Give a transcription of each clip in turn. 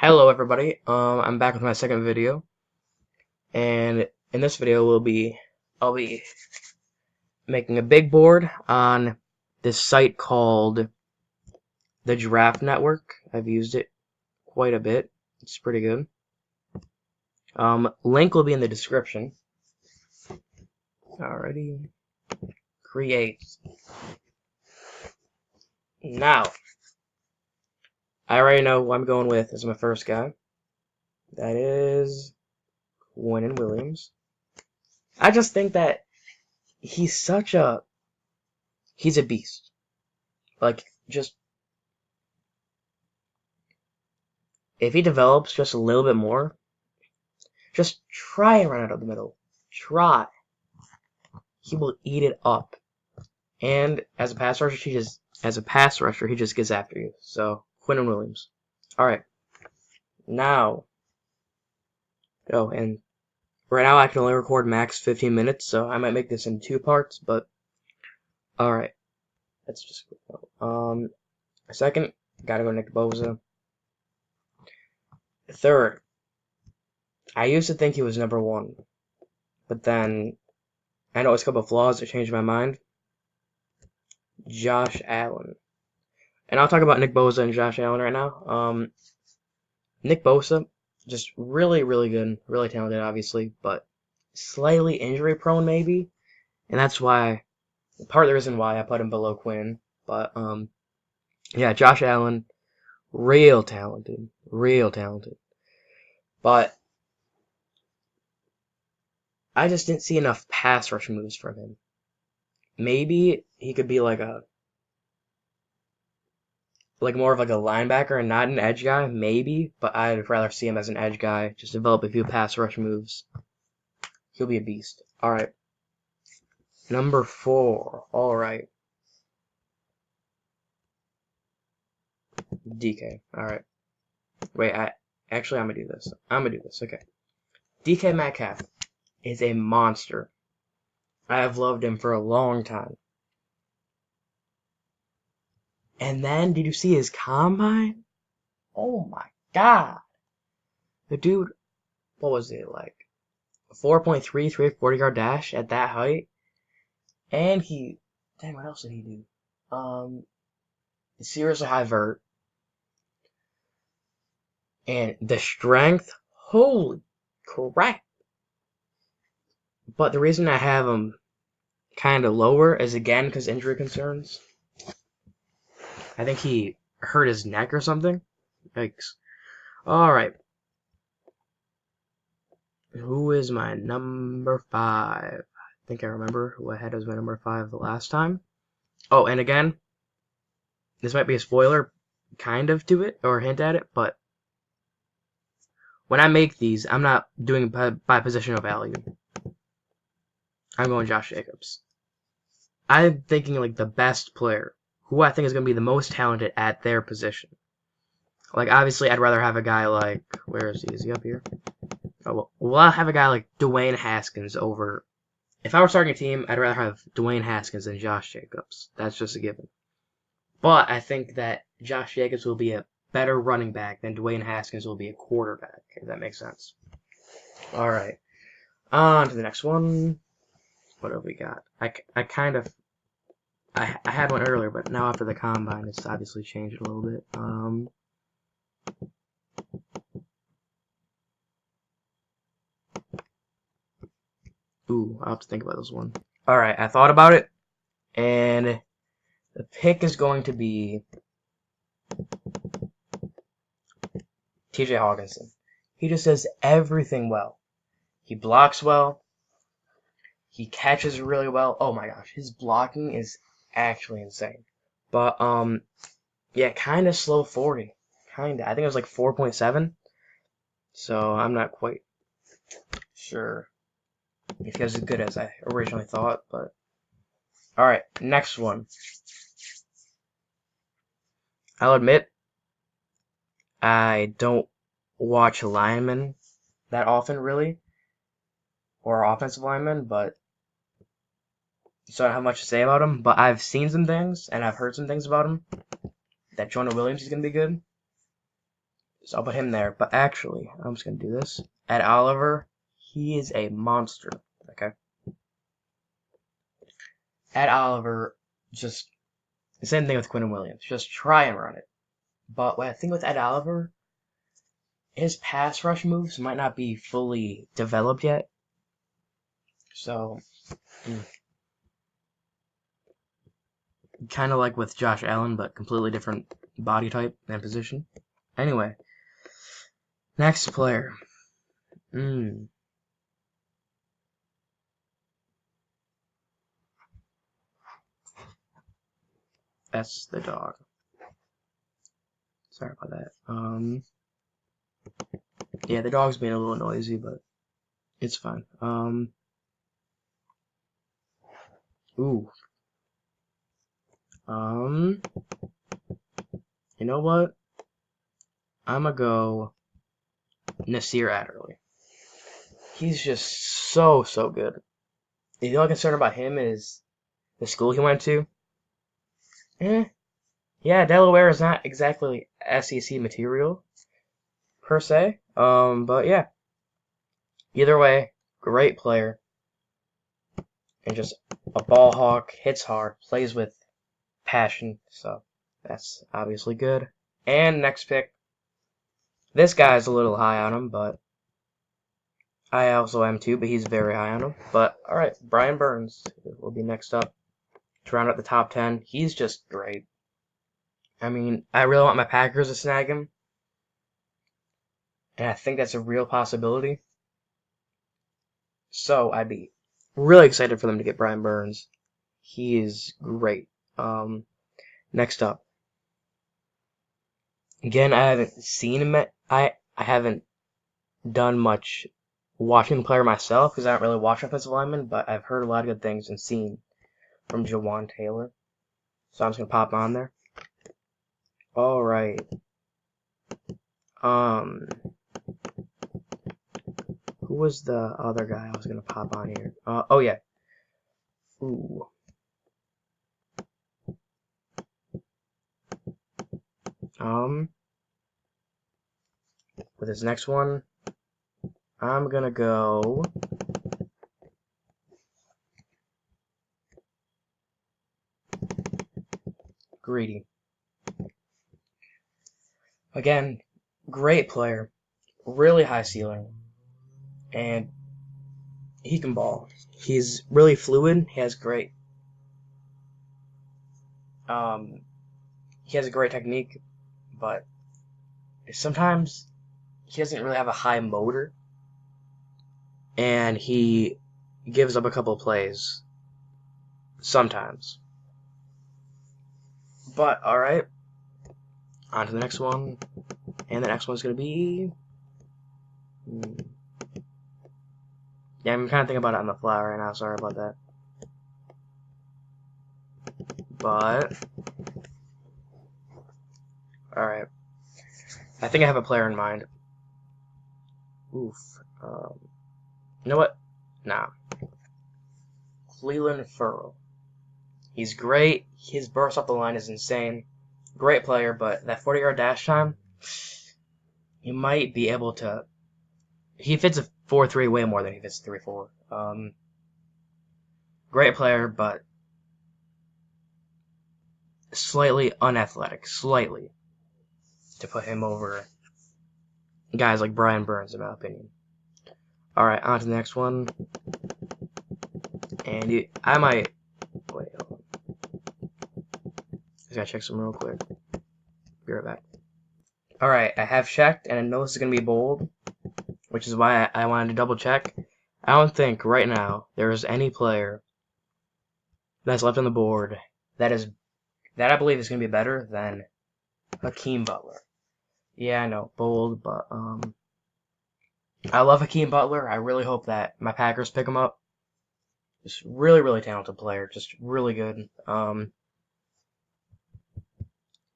Hello everybody, I'm back with my second video, and in this video I'll be making a big board on this site called the Giraffe Network. I've used it quite a bit. It's pretty good. Link will be in the description. Alrighty, create. Now, I already know who I'm going with as my first guy. That is Quinnen Williams. I just think that he's he's a beast. Like, just if he develops just a little bit more, just try and run it up the middle. Try. He will eat it up. And as a pass rusher, he just gets after you. So Quinnen Williams. Alright. Now. Oh, and right now I can only record max 15 minutes, so I might make this in 2 parts, but alright. Let's just go. Second, gotta go Nick Bosa. Third, I used to think he was number 1. But then I noticed a couple of flaws that changed my mind. Josh Allen. And I'll talk about Nick Bosa and Josh Allen right now. Nick Bosa, just really, really good, really talented, obviously, but slightly injury prone, maybe. And that's why, part of the reason why I put him below Quinn. But, yeah, Josh Allen, real talented, real talented. But I just didn't see enough pass rush moves from him. Maybe he could be like more of like a linebacker and not an edge guy, maybe, but I'd rather see him as an edge guy, just develop a few pass rush moves. He'll be a beast. Alright. Number 4. Alright. DK. Alright. Wait, I'm gonna do this. Okay. DK Metcalf is a monster. I have loved him for a long time. And then, did you see his combine? Oh my god. The dude, what was it, like 4.3 40-yard dash at that height? And dang, what else did he do? Seriously high vert. And the strength, holy crap. But the reason I have him kind of lower is, again, because injury concerns. I think he hurt his neck or something. Yikes. Alright. Who is my number 5? I think I remember who I had as my number 5 the last time. Oh, and again, this might be a spoiler, kind of, to it, or hint at it, but when I make these, I'm not doing it by positional value. I'm going Josh Jacobs. I'm thinking like the best player, who I think is going to be the most talented at their position. Like, obviously, I'd rather have a guy like, where is he? Is he up here? Oh, well, I'll have a guy like Dwayne Haskins over. If I were starting a team, I'd rather have Dwayne Haskins than Josh Jacobs. That's just a given. But I think that Josh Jacobs will be a better running back than Dwayne Haskins will be a quarterback, if that makes sense. Alright. On to the next one. What have we got? I had one earlier, but now after the combine, it's obviously changed a little bit. Ooh, I'll have to think about this one. Alright, I thought about it, and the pick is going to be TJ Hawkinson. He just does everything well. He blocks well. He catches really well. Oh my gosh, his blocking is actually insane. But, yeah, kind of slow 40. Kinda. I think it was like 4.7. So I'm not quite sure if he was as good as I originally thought, but alright, next one. I'll admit, I don't watch linemen that often, really, or offensive linemen, but so I don't have much to say about them, but I've seen some things, and I've heard some things about him, that Jonah Williams is going to be good. So I'll put him there. But actually, I'm just gonna do this. Ed Oliver, he is a monster. Okay. Ed Oliver, just the same thing with Quinton Williams. Just try and run it. But what I think with Ed Oliver, his pass rush moves might not be fully developed yet. So, kind of like with Josh Allen, but completely different body type and position. Anyway, next player. That's the dog. Sorry about that. Yeah, the dog's being a little noisy, but it's fine. Ooh. You know what? I'm gonna go Nasir Adderley. He's just so good. The only concern about him is the school he went to. Yeah, Delaware is not exactly SEC material per se. But yeah. Either way, great player. And just a ball hawk, hits hard, plays with passion, so that's obviously good. And next pick. This guy's a little high on him, but I also am too, but he's very high on him. But alright, Brian Burns will be next up to round out the top 10. He's just great. I mean, I really want my Packers to snag him. And I think that's a real possibility. So I'd be really excited for them to get Brian Burns. He is great. Next up. Again, I haven't seen him. I haven't done much watching the player myself because I don't really watch offensive linemen, but I've heard a lot of good things and seen from Jawan Taylor. So I'm just gonna pop on there. All right. Who was the other guy I was gonna pop on here? Oh yeah. Ooh. With this next one, I'm gonna go Greedy. Again, great player, really high ceiling, and he can ball. He's really fluid. He has great. He has a great technique, but sometimes he doesn't really have a high motor, and he gives up a couple plays sometimes. But alright, on to the next one, and the next one's gonna be. Yeah, I'm kind of thinking about it on the fly right now. Sorry about that. But alright, I think I have a player in mind. Oof. You know what? Nah. Clelin Ferrell. He's great. His burst off the line is insane. Great player, but that 40-yard dash time, he might be able to. He fits a 4.3 way more than he fits a 3.4. Great player, but slightly unathletic. Slightly. To put him over guys like Brian Burns, in my opinion. Alright, on to the next one. And I might. Wait, hold on. Just gotta check some real quick. Be right back. Alright, I have checked, and I know this is gonna be bold, which is why I wanted to double check. I don't think right now there is any player that's left on the board that I believe is gonna be better than Hakeem Butler. Yeah, I know, bold, but I love Hakeem Butler. I really hope that my Packers pick him up. Just really talented player, just really good.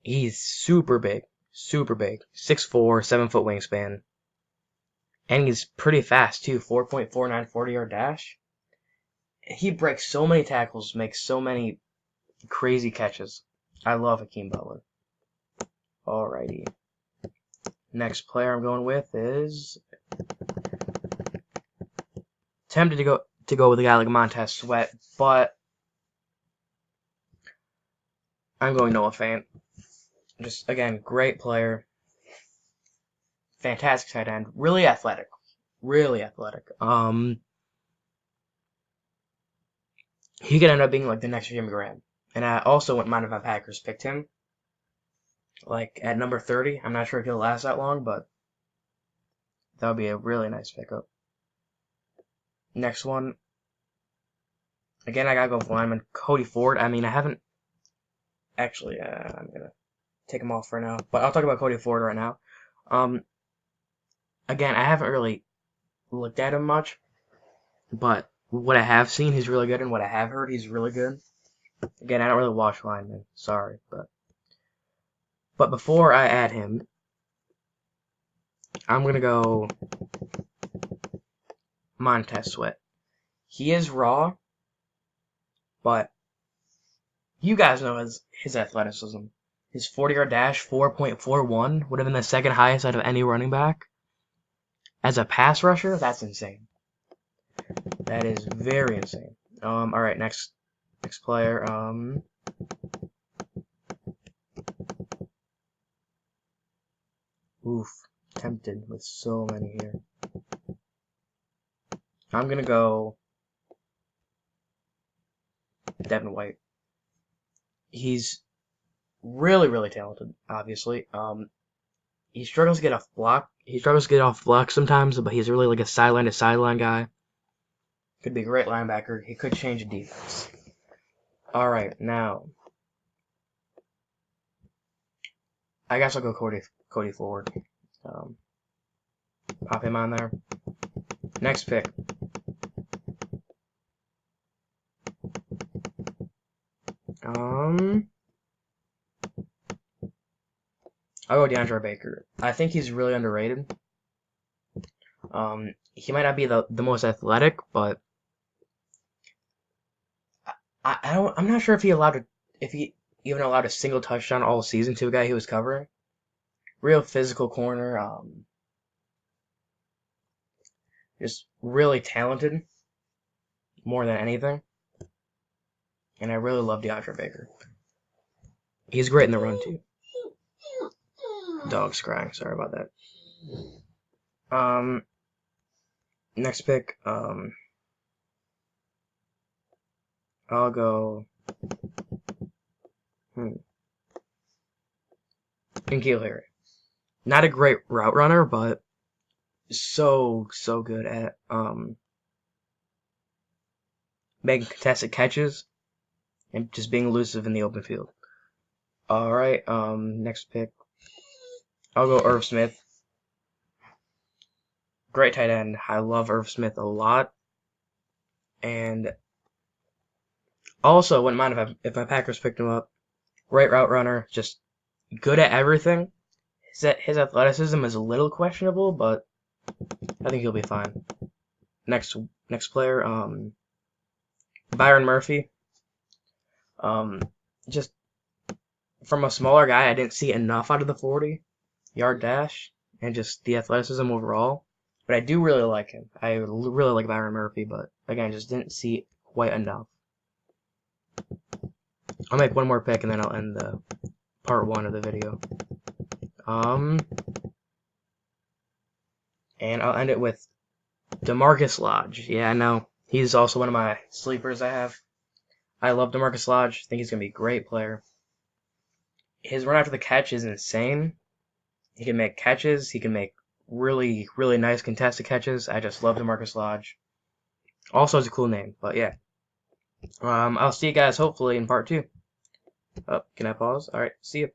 He's super big, 6'4", 7-foot wingspan, and he's pretty fast too. 4.49 40-yard dash. He breaks so many tackles, makes so many crazy catches. I love Hakeem Butler. Alrighty. Next player I'm going with is tempted to go with a guy like Montez Sweat, but I'm going Noah Fant. Just again, great player, fantastic tight end, really athletic, really athletic. He could end up being like the next Jimmy Graham, and I also wouldn't mind if my Packers picked him, like at number 30. I'm not sure if he'll last that long, but that would be a really nice pickup. Next one, again, I gotta go with lineman Cody Ford. I mean, I haven't actually. I'm gonna take him off for now, but I'll talk about Cody Ford right now. Again, I haven't really looked at him much, but what I have seen, he's really good, and what I have heard, he's really good. Again, I don't really watch linemen, sorry, but before I add him, I'm gonna go Montez Sweat. He is raw, but you guys know his athleticism. His 40-yard dash, 4.41, would have been the second highest out of any running back. As a pass rusher, that's insane. That is very insane. Alright, next player. Oof, tempted with so many here. I'm gonna go Devin White. He's really, really talented, obviously. He struggles to get off block. He struggles to get off block sometimes, but he's really like a sideline to sideline guy. Could be a great linebacker. He could change a defense. Alright, now I guess I'll go Cody Ford. Pop him on there. Next pick. I'll go DeAndre Baker. I think he's really underrated. He might not be the most athletic, but I'm not sure if he even allowed a single touchdown all season to a guy he was covering. Real physical corner, just really talented, more than anything. And I really love DeAndre Baker. He's great in the run too. Dog's crying. Sorry about that. Next pick. I'll go. N'Keal Harry. Not a great route runner, but so good at making contested catches and just being elusive in the open field. Alright, next pick. I'll go Irv Smith. Great tight end. I love Irv Smith a lot. And also wouldn't mind if my Packers picked him up. Great route runner, just good at everything. His athleticism is a little questionable, but I think he'll be fine. Next player, Byron Murphy. Just from a smaller guy, I didn't see enough out of the 40-yard dash and just the athleticism overall. But I do really like him. I really like Byron Murphy, but again, just didn't see quite enough. I'll make one more pick and then I'll end the part 1 of the video. And I'll end it with DeMarcus Lodge. Yeah, I know. He's also one of my sleepers I have. I love DeMarcus Lodge. I think he's going to be a great player. His run after the catch is insane. He can make catches. He can make really, really nice contested catches. I just love DeMarcus Lodge. Also has a cool name, but yeah. I'll see you guys hopefully in part 2. Oh, can I pause? Alright, see you.